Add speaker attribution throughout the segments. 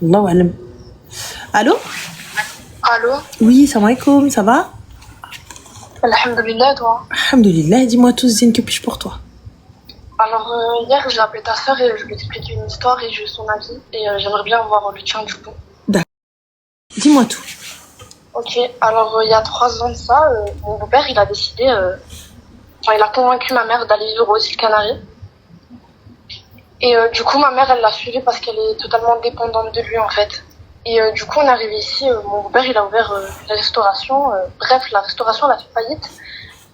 Speaker 1: Allahu alam. Allô?
Speaker 2: Allô?
Speaker 1: Oui, salam alaikum, ça va?
Speaker 2: Alhamdulillah, toi.
Speaker 1: Alhamdulillah, dis-moi tout, Zine, que puis-je pour toi?
Speaker 2: Alors, hier, j'ai appelé ta sœur et je lui ai expliqué une histoire et j'ai eu son avis. Et j'aimerais bien avoir le tien du coup.
Speaker 1: D'accord. Dis-moi tout.
Speaker 2: Ok, alors il y a 3 ans de ça, mon beau-père, il a décidé... il a convaincu ma mère d'aller vivre aux îles Canaries. Et du coup, ma mère, elle l'a suivi parce qu'elle est totalement dépendante de lui, en fait. Et du coup, on est arrivé ici, mon beau-père, il a ouvert une restauration. Bref, la restauration, elle a fait faillite.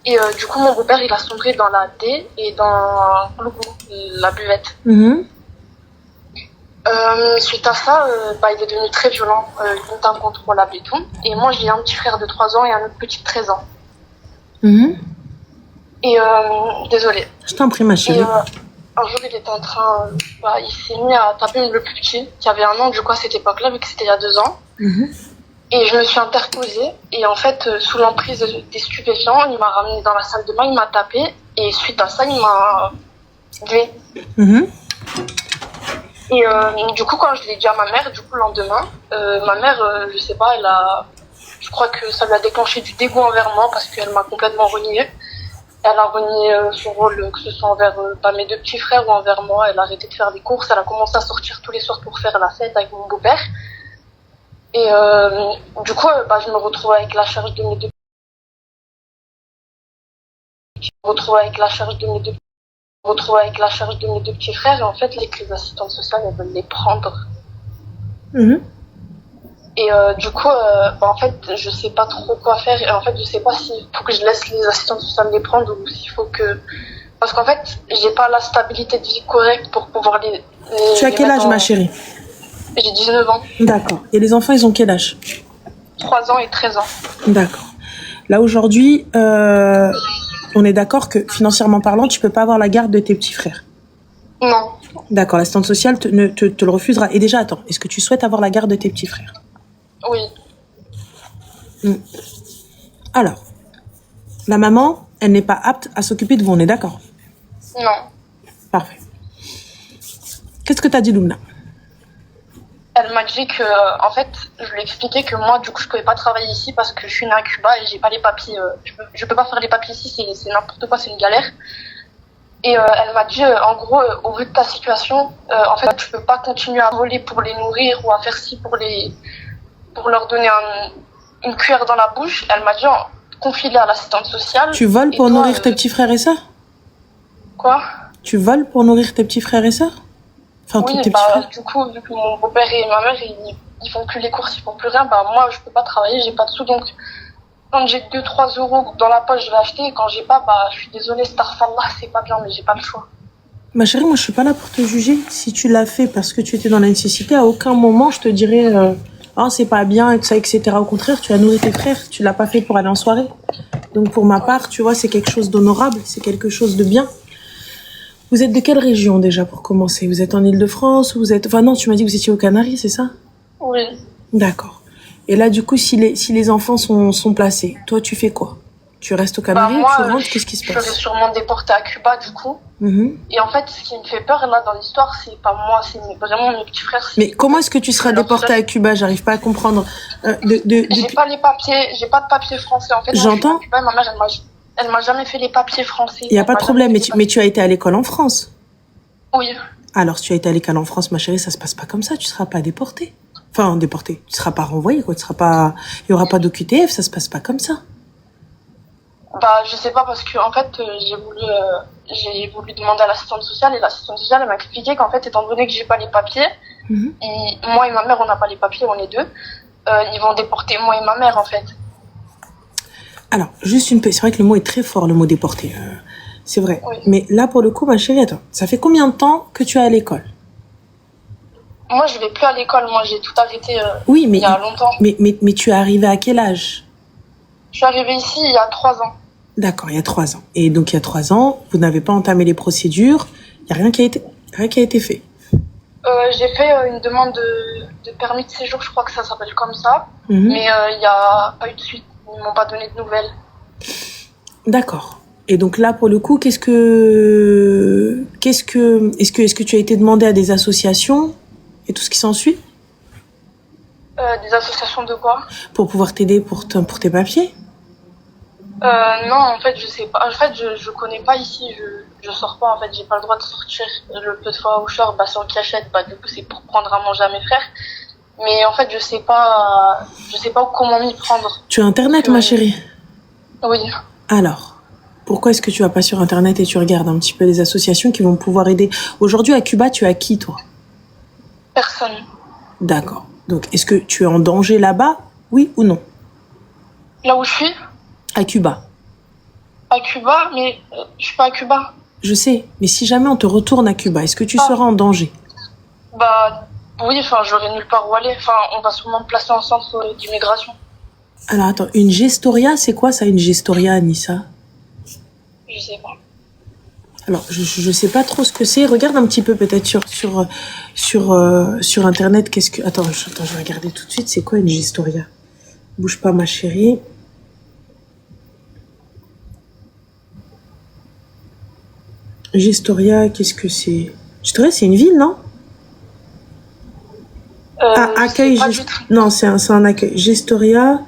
Speaker 2: Et du coup, mon beau-père, il a sombré dans la D et dans la buvette. Suite à ça, il est devenu très violent, il était incontrôlable et tout. Et moi, j'ai un petit frère de 3 ans et un autre petit de 13 ans. Et désolée.
Speaker 1: Je t'en prie, ma chérie.
Speaker 2: Et un jour, il était en train... il s'est mis à taper le plus petit, qui avait 1 an, du coup, à cette époque-là, vu que c'était il y a 2 ans. Et je me suis interposée. Et en fait, sous l'emprise des stupéfiants, il m'a ramené dans la salle de bain, il m'a tapé. Et suite à ça, il m'a tué. Et du coup, quand je l'ai dit à ma mère, du coup, le lendemain, ma mère, je sais pas, je crois que ça lui a déclenché du dégoût envers moi parce qu'elle m'a complètement reniée. Elle a renié son rôle, que ce soit envers mes 2 petits frères ou envers moi. Elle a arrêté de faire des courses. Elle a commencé à sortir tous les soirs pour faire la fête avec mon beau-père. Et du coup, je me retrouve avec la charge de mes 2 petits frères. Et en fait, les assistantes sociales, elles veulent les prendre. Et du coup, en fait, je sais pas trop quoi faire. Et en fait, je sais pas s'il faut que je laisse les assistantes sociales les prendre ou s'il faut que... Parce qu'en fait, j'ai pas la stabilité de vie correcte pour pouvoir les
Speaker 1: Tu as quel âge, ma chérie?
Speaker 2: J'ai 19 ans.
Speaker 1: D'accord. Et les enfants, ils ont quel âge?
Speaker 2: 3 ans et 13 ans.
Speaker 1: D'accord. Là, aujourd'hui, on est d'accord que, financièrement parlant, tu peux pas avoir la garde de tes petits frères?
Speaker 2: Non.
Speaker 1: D'accord. L'assistante sociale te le refusera. Et déjà, attends, est-ce que tu souhaites avoir la garde de tes petits frères?
Speaker 2: Oui.
Speaker 1: Alors, la maman, elle n'est pas apte à s'occuper de vous, on est d'accord?
Speaker 2: Non.
Speaker 1: Parfait. Qu'est-ce que t'as dit, Lumna?
Speaker 2: Elle m'a dit que, en fait, je lui ai expliqué que moi, du coup, je pouvais pas travailler ici parce que je suis née à Cuba et j'ai pas les papiers. Je peux pas faire les papiers ici, c'est n'importe quoi, c'est une galère. Et elle m'a dit, en gros, au vu de ta situation, en fait, tu peux pas continuer à voler pour les nourrir ou à faire ci pour leur donner une cuillère dans la bouche. Elle m'a dit, confie-les à l'assistante sociale.
Speaker 1: Tu voles pour nourrir tes petits frères et sœurs?
Speaker 2: Quoi?
Speaker 1: Tu voles pour nourrir tes petits frères et sœurs? Enfin,
Speaker 2: oui,
Speaker 1: tes petits frères.
Speaker 2: Du coup, vu que mon beau-père et ma mère, ils font plus les courses, ils font plus rien, moi, je peux pas travailler, j'ai pas de sous, donc quand j'ai 2-3 euros dans la poche, je vais acheter, et quand j'ai pas, je suis désolée, Starfallah, c'est pas bien, mais j'ai pas le choix.
Speaker 1: Ma chérie, moi, je suis pas là pour te juger. Si tu l'as fait parce que tu étais dans la nécessité, à aucun moment, je te dirais, c'est pas bien, et tout ça, etc. Au contraire, tu as nourri tes frères, tu l'as pas fait pour aller en soirée. Donc, pour ma part, tu vois, c'est quelque chose d'honorable, c'est quelque chose de bien. Vous êtes de quelle région, déjà, pour commencer? Vous êtes en Île-de-France ou vous êtes... Enfin, non, tu m'as dit que vous étiez aux Canaries, c'est ça?
Speaker 2: Oui.
Speaker 1: D'accord. Et là, du coup, si les enfants sont placés, toi, tu fais quoi? Tu restes aux Canaries ou tu rentres? Qu'est-ce qui se passe?
Speaker 2: Je serai sûrement déportée à Cuba, du coup. Et en fait, ce qui me fait peur, là, dans l'histoire, c'est pas moi, c'est vraiment mes petits frères.
Speaker 1: Mais comment est-ce que tu seras déportée à Cuba? J'arrive pas à comprendre.
Speaker 2: J'ai pas les papiers, j'ai pas de papiers français, en fait.
Speaker 1: J'entends.
Speaker 2: Cuba, ma mère, elle m'a jamais fait les papiers français.
Speaker 1: Il y a pas de problème, mais tu as été à l'école en France?
Speaker 2: Oui.
Speaker 1: Alors, si tu as été à l'école en France, ma chérie, ça se passe pas comme ça, tu seras pas déportée. Enfin, déportée. Tu seras pas renvoyée, quoi. Il y aura pas d'OQTF, ça se passe pas comme ça.
Speaker 2: Je sais pas, parce que, en fait, j'ai voulu demander à l'assistante sociale, et l'assistante sociale, elle m'a expliqué qu'en fait, étant donné que j'ai pas les papiers, et moi et ma mère, on n'a pas les papiers, on est 2, ils vont déporter moi et ma mère, en fait.
Speaker 1: Alors, c'est vrai que le mot est très fort, le mot déporté. C'est vrai.
Speaker 2: Oui.
Speaker 1: Mais là, pour le coup, ma chérie, attends, ça fait combien de temps que tu es à l'école?
Speaker 2: Moi, je vais plus à l'école. Moi, j'ai tout arrêté
Speaker 1: oui, mais,
Speaker 2: il y a longtemps.
Speaker 1: Mais tu es arrivée à quel âge?
Speaker 2: Je suis arrivée ici il y a 3 ans.
Speaker 1: D'accord, il y a 3 ans. Et donc, il y a 3 ans, vous n'avez pas entamé les procédures. Il n'y a rien qui a été fait.
Speaker 2: J'ai fait une demande de permis de séjour, je crois que ça s'appelle comme ça. Mais il n'y a pas eu de suite. Ils m'ont pas donné de nouvelles.
Speaker 1: D'accord. Et donc là, pour le coup, est-ce que tu as été demandé à des associations et tout ce qui s'ensuit?
Speaker 2: Des associations de quoi?
Speaker 1: Pour pouvoir t'aider pour tes papiers?
Speaker 2: Non, en fait, je sais pas. En fait, je connais pas ici. Je sors pas. En fait, j'ai pas le droit de sortir. Le peu de fois où je sors, bah, c'est en cachette. Bah, du coup, c'est pour prendre à manger à mes frères. Mais en fait, je sais pas comment m'y prendre.
Speaker 1: Tu as Internet, ma chérie?
Speaker 2: Oui.
Speaker 1: Alors, pourquoi est-ce que tu vas pas sur Internet et tu regardes un petit peu des associations qui vont pouvoir aider? Aujourd'hui, à Cuba, tu as qui, toi?
Speaker 2: Personne.
Speaker 1: D'accord. Donc, est-ce que tu es en danger là-bas? Oui ou non?
Speaker 2: Là où je suis,
Speaker 1: À Cuba.
Speaker 2: à Cuba, mais je suis pas à Cuba.
Speaker 1: Je sais, mais si jamais on te retourne à Cuba, est-ce que tu seras en danger?
Speaker 2: Bah, oui, enfin, j'aurais nulle part où aller. Enfin, on va sûrement me placer en centre d'immigration.
Speaker 1: Alors, attends, une gestoria, c'est quoi ça, une gestoria, Anissa?
Speaker 2: Je sais pas.
Speaker 1: Alors, je sais pas trop ce que c'est. Regarde un petit peu peut-être sur Internet. Qu'est-ce que... Attends, je vais regarder tout de suite. C'est quoi une gestoria? Bouge pas, ma chérie. Gestoria, qu'est-ce que c'est? Gestoria, c'est une ville, non? Accueil. Non, c'est un accueil. Gestoria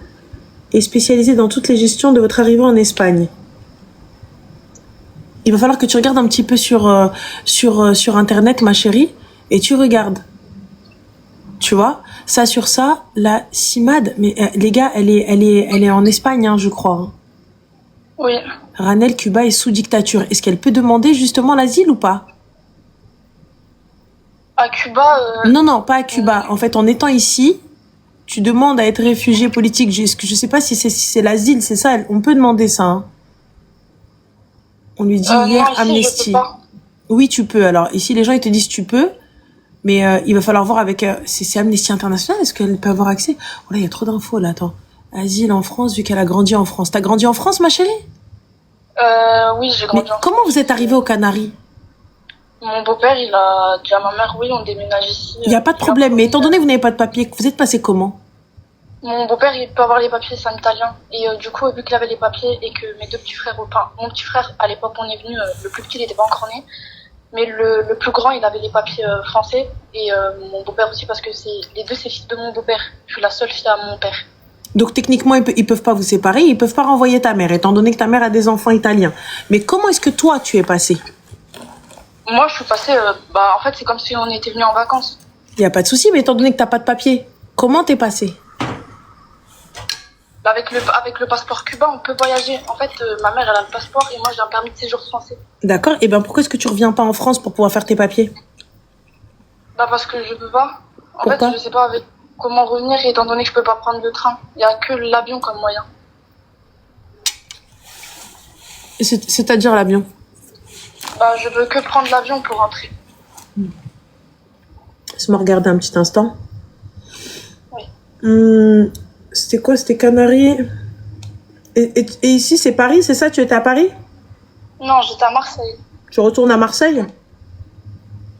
Speaker 1: est spécialisé dans toutes les gestions de votre arrivée en Espagne. Il va falloir que tu regardes un petit peu sur Internet, ma chérie, et tu regardes. Tu vois, ça sur ça, la CIMAD, mais les gars, elle est en Espagne, hein, je crois. Hein.
Speaker 2: Oui.
Speaker 1: Ranel, Cuba est sous dictature. Est-ce qu'elle peut demander justement l'asile ou pas?
Speaker 2: À Cuba.
Speaker 1: Non, pas à Cuba. En fait, en étant ici, tu demandes à être réfugié politique. Je sais pas si c'est l'asile, c'est ça. On peut demander ça. Hein. On lui dit hier
Speaker 2: non, ici,
Speaker 1: Amnesty.
Speaker 2: Je peux pas.
Speaker 1: Oui, tu peux. Alors ici, les gens ils te disent tu peux. Mais il va falloir voir avec... c'est Amnesty International, est-ce qu'elle peut avoir accès? Oh là, il y a trop d'infos, là, attends. Asile en France, vu qu'elle a grandi en France. T'as grandi en France, ma chérie?
Speaker 2: Oui, j'ai grandi en France.
Speaker 1: Comment vous êtes arrivée aux Canaries?
Speaker 2: Mon beau-père, il a dit à ma mère, oui, on déménage ici.
Speaker 1: Il n'y a pas de problème, mais étant donné que vous n'avez pas de papier, vous êtes passé comment?
Speaker 2: Mon beau-père, il peut avoir les papiers, c'est un Italien. Et du coup, vu qu'il avait les papiers et que mes deux petits frères, enfin, mon petit frère, à l'époque où on est venu, le plus petit, il n'était pas encore né. Mais le plus grand, il avait les papiers français. Et mon beau-père aussi, parce que les deux, c'est fils de mon beau-père. Je suis la seule fille à mon père.
Speaker 1: Donc techniquement, ils peuvent pas vous séparer, ils peuvent pas renvoyer ta mère, étant donné que ta mère a des enfants italiens. Mais comment est-ce que toi, tu es passé?
Speaker 2: Moi, je suis passée, en fait, c'est comme si on était venus en vacances.
Speaker 1: Il n'y a pas de souci, mais étant donné que t'as pas de papier, comment t'es passé?
Speaker 2: Avec le passeport cubain, on peut voyager. En fait, ma mère, elle a le passeport et moi, j'ai un permis de séjour français.
Speaker 1: D'accord, et ben pourquoi est-ce que tu reviens pas en France pour pouvoir faire tes papiers?
Speaker 2: Parce que je peux pas.
Speaker 1: Pourquoi?
Speaker 2: Fait, je sais pas comment revenir étant donné que je peux pas prendre le train. Il y a que l'avion comme moyen.
Speaker 1: C'est-à-dire l'avion?
Speaker 2: Je veux que prendre l'avion pour rentrer.
Speaker 1: Laisse-moi regarder un petit instant.
Speaker 2: Oui.
Speaker 1: C'était quoi? C'était Canaries. Et ici, c'est Paris, c'est ça? Tu étais à Paris?
Speaker 2: Non, j'étais à Marseille.
Speaker 1: Tu retournes à Marseille?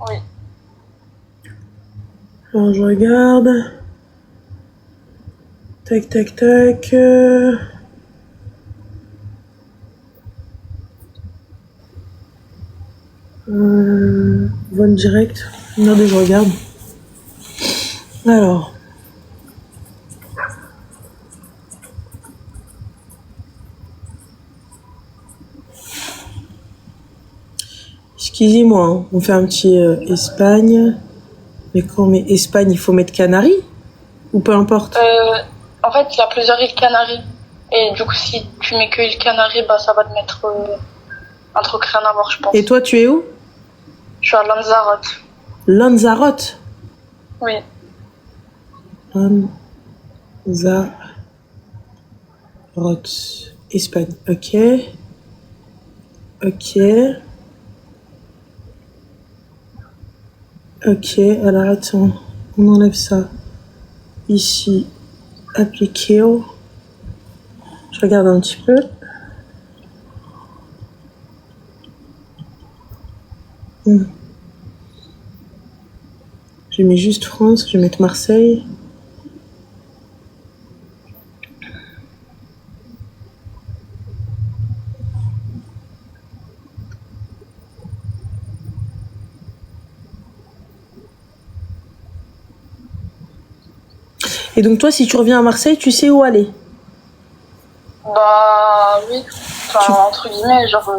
Speaker 2: Oui.
Speaker 1: Alors, je regarde. Tac, tac, tac. Vol direct. Regardez, je regarde. Alors. Excusez-moi, hein. On fait un petit Espagne. Mais quand on met Espagne, il faut mettre Canaries? Ou peu importe?
Speaker 2: En fait, il y a plusieurs îles Canaries. Et du coup, si tu mets que îles Canaries, ça va te mettre un truc rien à voir, je pense.
Speaker 1: Et toi, tu es où?
Speaker 2: Je suis à Lanzarote.
Speaker 1: Lanzarote?
Speaker 2: Oui.
Speaker 1: Lanzarote. Espagne. Ok. Ok, alors attends. On enlève ça. Ici. Appliquer. Je regarde un petit peu. Je mets juste France, je vais mettre Marseille. Et donc toi, si tu reviens à Marseille, tu sais où aller?
Speaker 2: Bah oui, enfin entre guillemets, genre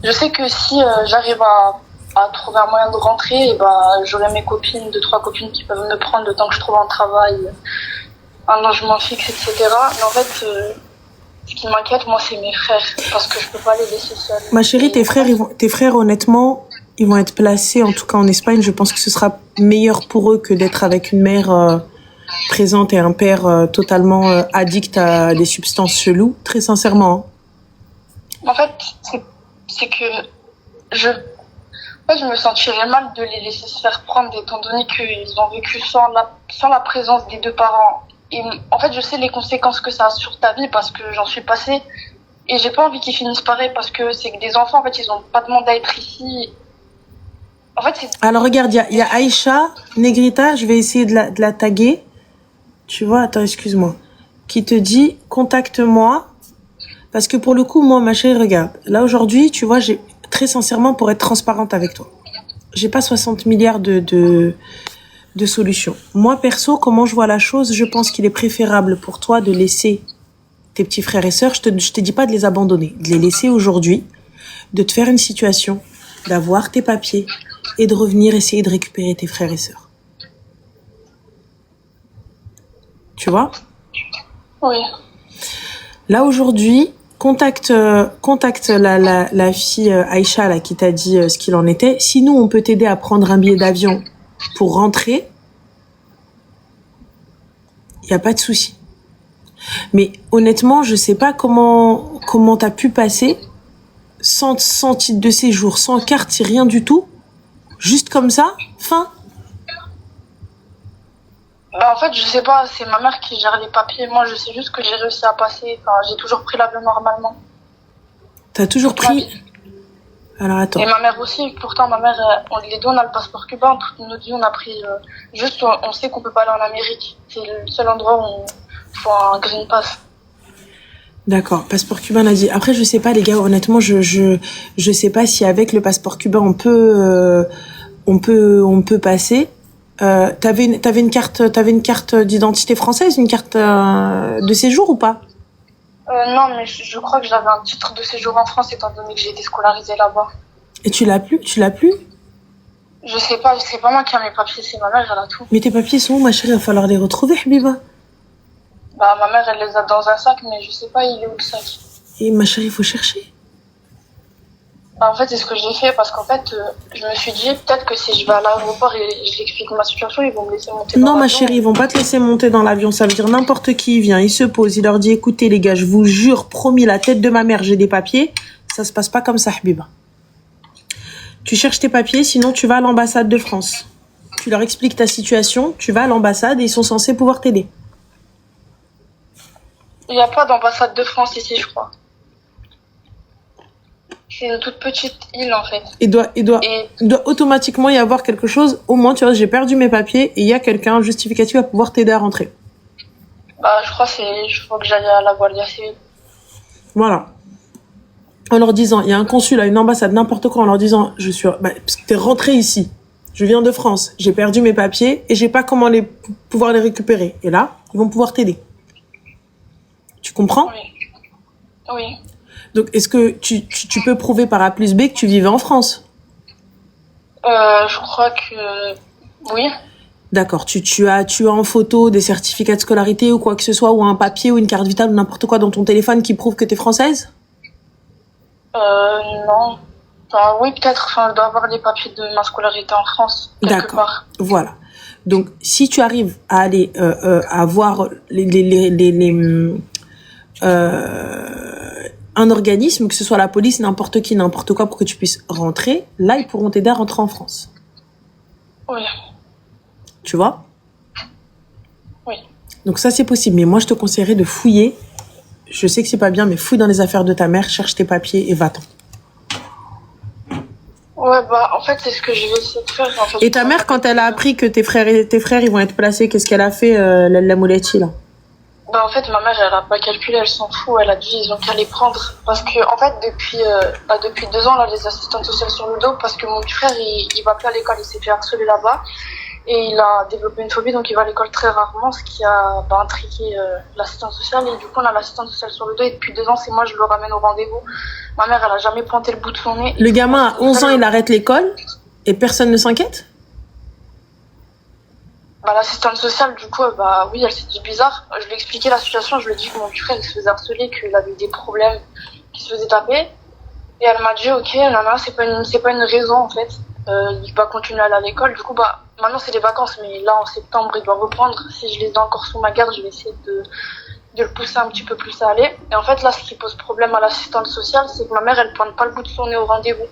Speaker 2: je sais que si j'arrive à trouver un moyen de rentrer, et bah j'aurai mes copines, deux, trois copines qui peuvent me prendre le temps que je trouve un travail, un logement fixe, etc. Mais en fait, ce qui m'inquiète, moi, c'est mes frères, parce que je peux pas les laisser seuls.
Speaker 1: Ma chérie, tes frères, honnêtement, ils vont être placés, en tout cas en Espagne. Je pense que ce sera meilleur pour eux que d'être avec une mère présente et un père totalement addict à des substances cheloues. Très sincèrement.
Speaker 2: En fait, c'est que je, en fait, je me sentirais mal de les laisser se faire prendre, étant donné qu'ils ont vécu sans la présence des deux parents. Et en fait, je sais les conséquences que ça a sur ta vie parce que j'en suis passée. Et j'ai pas envie qu'ils finissent pareil parce que c'est que des enfants, en fait, ils ont pas demandé à être ici. En fait, c'est...
Speaker 1: Alors regarde, il y a Aïcha Negrita, je vais essayer de la taguer. Tu vois, attends, excuse-moi. Qui te dit, contacte-moi. Parce que pour le coup, moi, ma chérie, regarde. Là, aujourd'hui, tu vois, j'ai très sincèrement, pour être transparente avec toi, j'ai pas 60 milliards de solutions. Moi, perso, comment je vois la chose, je pense qu'il est préférable pour toi de laisser tes petits frères et sœurs, je te dis pas de les abandonner, de les laisser aujourd'hui, de te faire une situation, d'avoir tes papiers et de revenir essayer de récupérer tes frères et sœurs. Tu vois?
Speaker 2: Oui.
Speaker 1: Là, aujourd'hui, contacte la fille Aïcha là, qui t'a dit ce qu'il en était. Si nous, on peut t'aider à prendre un billet d'avion pour rentrer, il n'y a pas de souci. Mais honnêtement, je sais pas comment t'as pu passer sans titre de séjour, sans carte, rien du tout, juste comme ça, fin.
Speaker 2: Bah, en fait, je sais pas, c'est ma mère qui gère les papiers. Moi, je sais juste que j'ai réussi à passer. Enfin, j'ai toujours pris l'avion normalement.
Speaker 1: T'as toujours pris... Alors attends.
Speaker 2: Et ma mère aussi. Pourtant, ma mère, les deux, on a le passeport cubain. Toute notre vie, on a pris... juste, on sait qu'on peut pas aller en Amérique. C'est le seul endroit où il faut un green pass.
Speaker 1: D'accord, passeport cubain l'a dit. Après, je sais pas, les gars, honnêtement, je sais pas si avec le passeport cubain on peut passer. T'avais une carte d'identité française, une carte de séjour ou pas?
Speaker 2: Non, mais je crois que j'avais un titre de séjour en France étant donné que j'ai été scolarisée là-bas.
Speaker 1: Et tu l'as plus?
Speaker 2: Je sais pas, c'est pas moi qui a mes papiers, c'est ma mère, elle a tout.
Speaker 1: Mais tes papiers sont où, ma chérie? Il va falloir les retrouver, Habiba.
Speaker 2: Bah, ma mère, elle les a dans un sac, mais je sais pas, il est où le sac.
Speaker 1: Et ma chérie, il faut chercher.
Speaker 2: Bah, en fait, c'est ce que j'ai fait parce qu'en fait, je me suis dit peut-être que si je vais à l'aéroport et je l'explique ma situation, ils vont me laisser monter dans l'avion.
Speaker 1: Non, ma chérie, ils vont pas te laisser monter dans l'avion. Ça veut dire n'importe qui vient, il se pose, il leur dit écoutez les gars, je vous jure, promis, la tête de ma mère, j'ai des papiers. Ça se passe pas comme ça, Habiba. Tu cherches tes papiers, sinon tu vas à l'ambassade de France. Tu leur expliques ta situation, tu vas à l'ambassade et ils sont censés pouvoir t'aider.
Speaker 2: Il n'y a pas d'ambassade de France ici, je crois. C'est une toute petite île, en fait.
Speaker 1: Il doit automatiquement y avoir quelque chose. Au moins, tu vois, j'ai perdu mes papiers et il y a quelqu'un, justificatif, à pouvoir t'aider à rentrer.
Speaker 2: Bah, je crois que j'aille à la Guardia Civile.
Speaker 1: Voilà. En leur disant, il y a un consul à une ambassade, n'importe quoi, en leur disant, parce que t'es rentré ici. Je viens de France. J'ai perdu mes papiers et j'ai pas comment pouvoir les récupérer. Et là, ils vont pouvoir t'aider. Tu comprends?
Speaker 2: Oui. Oui.
Speaker 1: Donc, est-ce que tu peux prouver par A plus B que tu vivais en France?
Speaker 2: Je crois que... Oui.
Speaker 1: D'accord. Tu as en photo des certificats de scolarité ou quoi que ce soit, ou un papier ou une carte vitale ou n'importe quoi dans ton téléphone qui prouve que t'es française?
Speaker 2: Non. Enfin, oui, peut-être. Enfin, je dois avoir les papiers de ma scolarité en France. Quelque part.
Speaker 1: Voilà. Donc, si tu arrives à aller à voir un organisme, que ce soit la police, n'importe qui, n'importe quoi, pour que tu puisses rentrer, là, ils pourront t'aider à rentrer en France.
Speaker 2: Oui.
Speaker 1: Tu vois?
Speaker 2: Oui.
Speaker 1: Donc ça, c'est possible. Mais moi, je te conseillerais de fouiller. Je sais que c'est pas bien, mais fouille dans les affaires de ta mère, cherche tes papiers et va-t'en.
Speaker 2: Ouais, bah, en fait, c'est ce que je vais essayer de faire. En fait,
Speaker 1: et ta mère, quand elle a appris que tes frères, ils vont être placés, qu'est-ce qu'elle a fait, la Mouletti, là?
Speaker 2: Bah, en fait, ma mère, elle a pas calculé, elle s'en fout. Elle a dit, ils ont qu'à les prendre. Parce que, en fait, depuis 2 ans, là, les assistantes sociales sur le dos, parce que mon petit frère, il va plus à l'école, il s'est fait harceler là-bas. Et il a développé une phobie, donc il va à l'école très rarement, ce qui a intrigué l'assistante sociale. Et du coup, on a l'assistante sociale sur le dos. Et depuis 2 ans, c'est moi, je le ramène au rendez-vous. Ma mère, elle a jamais pointé le bout de son nez.
Speaker 1: Le gamin à 11 ans, il arrête l'école et personne ne s'inquiète?
Speaker 2: Bah, l'assistante sociale, du coup, bah oui, elle s'est dit bizarre. Je lui ai expliqué la situation, je lui ai dit que mon petit frère, il se faisait harceler, qu'il avait des problèmes, qu'il se faisait taper. Et elle m'a dit, ok, nana, c'est pas une raison, en fait. Il va continuer à aller à l'école. Du coup, bah, maintenant c'est les vacances, mais là, en septembre, il doit reprendre. Si je les ai encore sous ma garde, je vais essayer de le pousser un petit peu plus à aller. Et en fait, là, ce qui pose problème à l'assistante sociale, c'est que ma mère, elle pointe pas le bout de son nez au rendez-vous.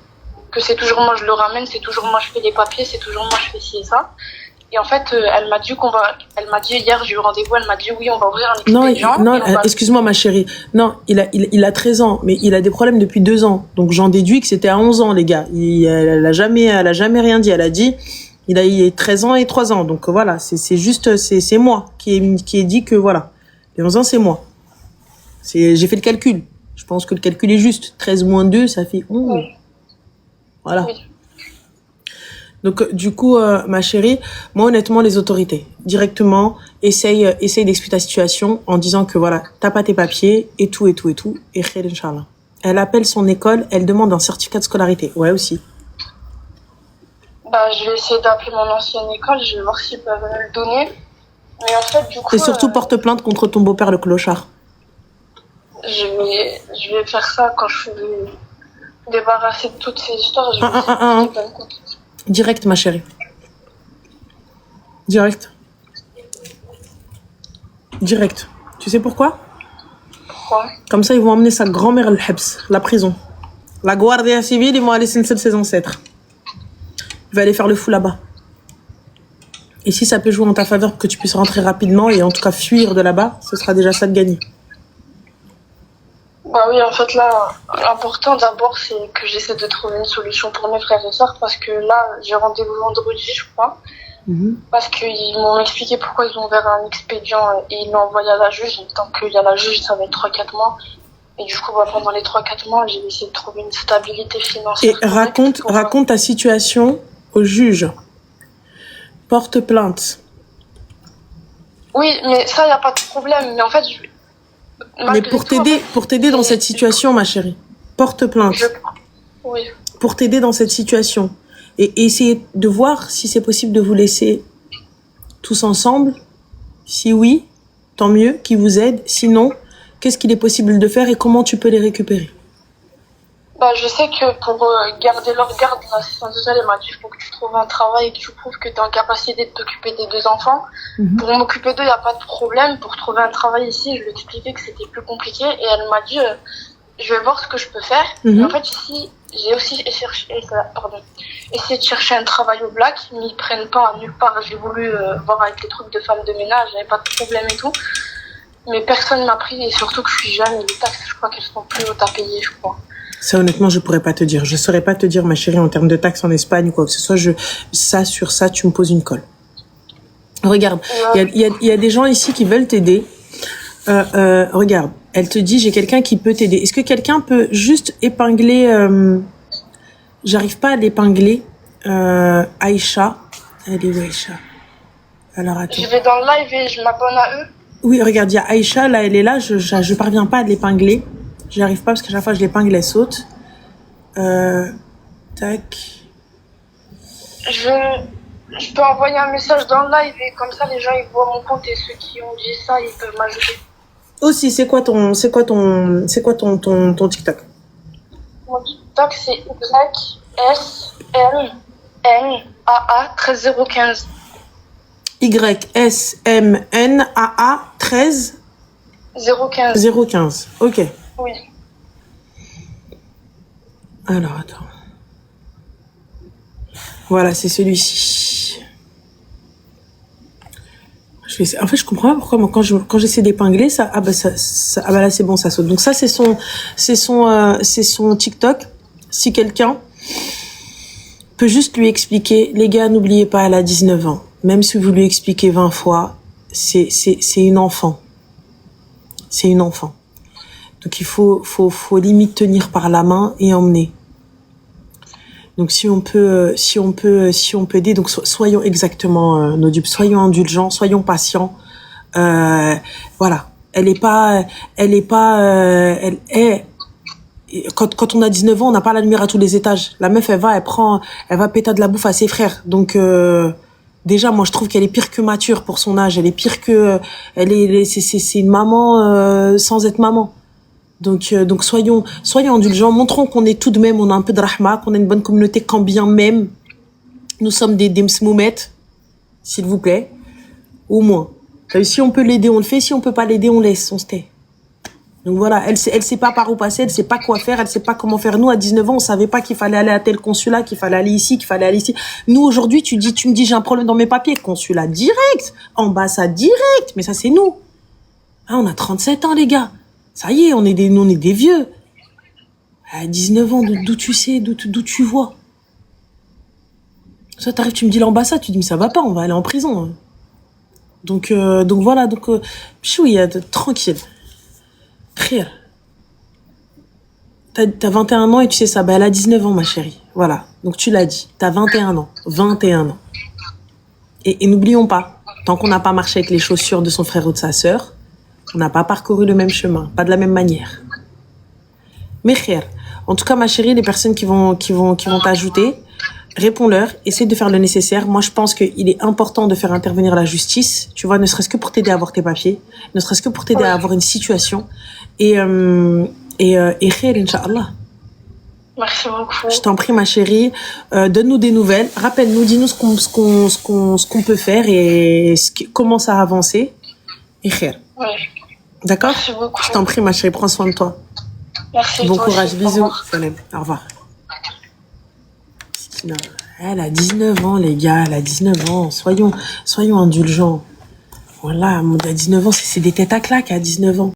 Speaker 2: Que c'est toujours moi, je le ramène, c'est toujours moi, je fais les papiers, c'est toujours moi, je fais ci et ça. Et en fait, elle m'a dit hier, j'ai eu rendez-vous, elle m'a dit oui, on va ouvrir un expédient.
Speaker 1: Non, excuse-moi ma chérie. Non, il a 13 ans, mais il a des problèmes depuis 2 ans. Donc j'en déduis que c'était à 11 ans, les gars. Elle a jamais rien dit. Elle a dit, il a 13 ans et 3 ans. Donc voilà, c'est juste, c'est moi qui ai dit que voilà. Les 11 ans, c'est moi. J'ai fait le calcul. Je pense que le calcul est juste. 13 moins 2, ça fait 11. Oui. Voilà. Oui. Donc, du coup, ma chérie, moi, honnêtement, les autorités, directement, essaye d'expliquer ta situation en disant que voilà, t'as pas tes papiers et tout. Et khair, Inch'Allah. Elle appelle son école, elle demande un certificat de scolarité. Ouais, aussi.
Speaker 2: Bah, je vais essayer d'appeler mon ancienne école, je vais voir s'ils peuvent me le donner. Mais en fait, du coup.
Speaker 1: Et surtout, porte plainte contre ton beau-père, le clochard.
Speaker 2: Je vais faire ça quand je vais débarrasser de toutes ces histoires.
Speaker 1: Direct, ma chérie. Direct. Tu sais pourquoi?
Speaker 2: Pourquoi?
Speaker 1: Comme ça, ils vont emmener sa grand-mère à l'Habs, la prison. La Guardia Civile, ils vont aller celle de ses ancêtres. Il va aller faire le fou là-bas. Et si ça peut jouer en ta faveur pour que tu puisses rentrer rapidement et en tout cas fuir de là-bas, ce sera déjà ça de gagner.
Speaker 2: Bah oui, en fait, là, l'important d'abord, c'est que j'essaie de trouver une solution pour mes frères et sœurs parce que là, j'ai rendez-vous vendredi, je crois. Parce qu'ils m'ont expliqué pourquoi ils ont ouvert un expédient et ils l'ont envoyé à la juge. Et tant qu'il y a la juge, ça va être 3-4 mois. Et du coup, bah, pendant les 3-4 mois, j'ai essayé de trouver une stabilité financière.
Speaker 1: Et raconte ta situation au juge. Porte plainte.
Speaker 2: Oui, mais ça, il n'y a pas de problème. Mais en fait,
Speaker 1: mais pour t'aider dans cette situation, ma chérie, porte plainte.
Speaker 2: Oui.
Speaker 1: Pour t'aider dans cette situation. Et essayer de voir si c'est possible de vous laisser tous ensemble. Si oui, tant mieux, qui vous aide. Sinon, qu'est-ce qu'il est possible de faire et comment tu peux les récupérer?
Speaker 2: Bah, je sais que pour garder leur garde, l'assistante sociale m'a dit il faut que tu trouves un travail et que tu prouves que tu es en capacité de t'occuper des 2 enfants. Pour m'occuper d'eux, il n'y a pas de problème. Pour trouver un travail ici, je lui ai expliqué que c'était plus compliqué et elle m'a dit je vais voir ce que je peux faire. Et en fait, ici, j'ai aussi essayé de chercher un travail au black, mais ils prennent pas nulle part. J'ai voulu voir avec les trucs de femmes de ménage, j'avais pas de problème et tout. Mais personne m'a pris et surtout que je suis jeune et les taxes, je crois qu'elles sont plus hautes à payer, je crois.
Speaker 1: Ça, honnêtement, je pourrais pas te dire. Je saurais pas te dire, ma chérie, en termes de taxes en Espagne ou quoi que ce soit. Sur ça, tu me poses une colle. Regarde, il y a des gens ici qui veulent t'aider. Regarde, elle te dit, j'ai quelqu'un qui peut t'aider. Est-ce que quelqu'un peut juste épingler... J'arrive pas à l'épingler. Aïcha. Elle est où, Aïcha? Alors, attends.
Speaker 2: Je vais dans le live et je m'abonne à eux.
Speaker 1: Oui, regarde, il y a Aïcha, là, elle est là. Je parviens pas à l'épingler. J'y arrive pas parce qu'à chaque fois que je l'épingle, elle saute. Tac.
Speaker 2: Je peux envoyer un message dans le live et comme ça les gens ils voient mon compte et ceux qui ont dit ça ils peuvent m'ajouter.
Speaker 1: Aussi, c'est quoi ton TikTok?
Speaker 2: Mon TikTok c'est YSMNAA 13015.
Speaker 1: YSMNAA 13 015. Ok.
Speaker 2: Oui.
Speaker 1: Alors, attends. Voilà, c'est celui-ci. En fait, je comprends pas pourquoi, moi, quand j'essaie d'épingler, ça, là, c'est bon, ça saute. Donc ça, c'est son TikTok. Si quelqu'un peut juste lui expliquer, les gars, n'oubliez pas, elle a 19 ans. Même si vous lui expliquez 20 fois, c'est une enfant. C'est une enfant. Donc il faut limite tenir par la main et emmener. Donc si on peut aider, donc soyons exactement nos dupes, soyons indulgents, soyons patients. Voilà, elle est pas, elle est. Quand on a 19 ans, on n'a pas la lumière à tous les étages. La meuf, elle va péter de la bouffe à ses frères. Donc déjà, moi, je trouve qu'elle est pire que mature pour son âge. Elle est pire que, c'est une maman sans être maman. Donc soyons indulgents, montrons qu'on est tout de même, on a un peu de rahma, qu'on a une bonne communauté, quand bien même nous sommes des msmoumettes, s'il vous plaît, au moins. Si on peut l'aider, on le fait, si on peut pas l'aider, on laisse, on se tait. Donc voilà, elle sait pas par où passer, elle sait pas quoi faire, elle sait pas comment faire. Nous, à 19 ans, on savait pas qu'il fallait aller à tel consulat, qu'il fallait aller ici, qu'il fallait aller ici. Nous, aujourd'hui, tu me dis, j'ai un problème dans mes papiers, consulat direct, ambassade direct, mais ça, c'est nous. Ah, on a 37 ans, les gars. Ça y est, on est des vieux. À 19 ans, d'où tu sais, d'où tu vois. Ça, t'arrives, tu me dis l'ambassade, tu dis, mais ça va pas, on va aller en prison. Donc voilà, choui, tranquille. Frère. T'as 21 ans et tu sais ça, elle a 19 ans, ma chérie. Voilà. Donc tu l'as dit, t'as 21 ans. 21 ans. Et n'oublions pas, tant qu'on n'a pas marché avec les chaussures de son frère ou de sa sœur, on n'a pas parcouru le même chemin, pas de la même manière. Mais frère, en tout cas, ma chérie, les personnes qui vont t'ajouter, réponds-leur, essaie de faire le nécessaire. Moi, je pense qu'il est important de faire intervenir la justice, tu vois, ne serait-ce que pour t'aider à avoir tes papiers, ne serait-ce que pour t'aider à avoir une situation. Et khair, Inch'Allah.
Speaker 2: Merci beaucoup.
Speaker 1: Je t'en prie, ma chérie, donne-nous des nouvelles, rappelle-nous, dis-nous ce qu'on peut faire et comment ça a avancé. Et khair.
Speaker 2: Ouais.
Speaker 1: D'accord?
Speaker 2: Merci beaucoup.
Speaker 1: Je t'en prie, ma chérie, prends soin de toi.
Speaker 2: Merci.
Speaker 1: Bon
Speaker 2: toi
Speaker 1: courage,
Speaker 2: aussi.
Speaker 1: bisous.
Speaker 2: Au revoir.
Speaker 1: Au revoir. Elle a 19 ans, les gars, elle a 19 ans. Soyons indulgents. Voilà, à 19 ans, c'est des têtes à claques à 19 ans.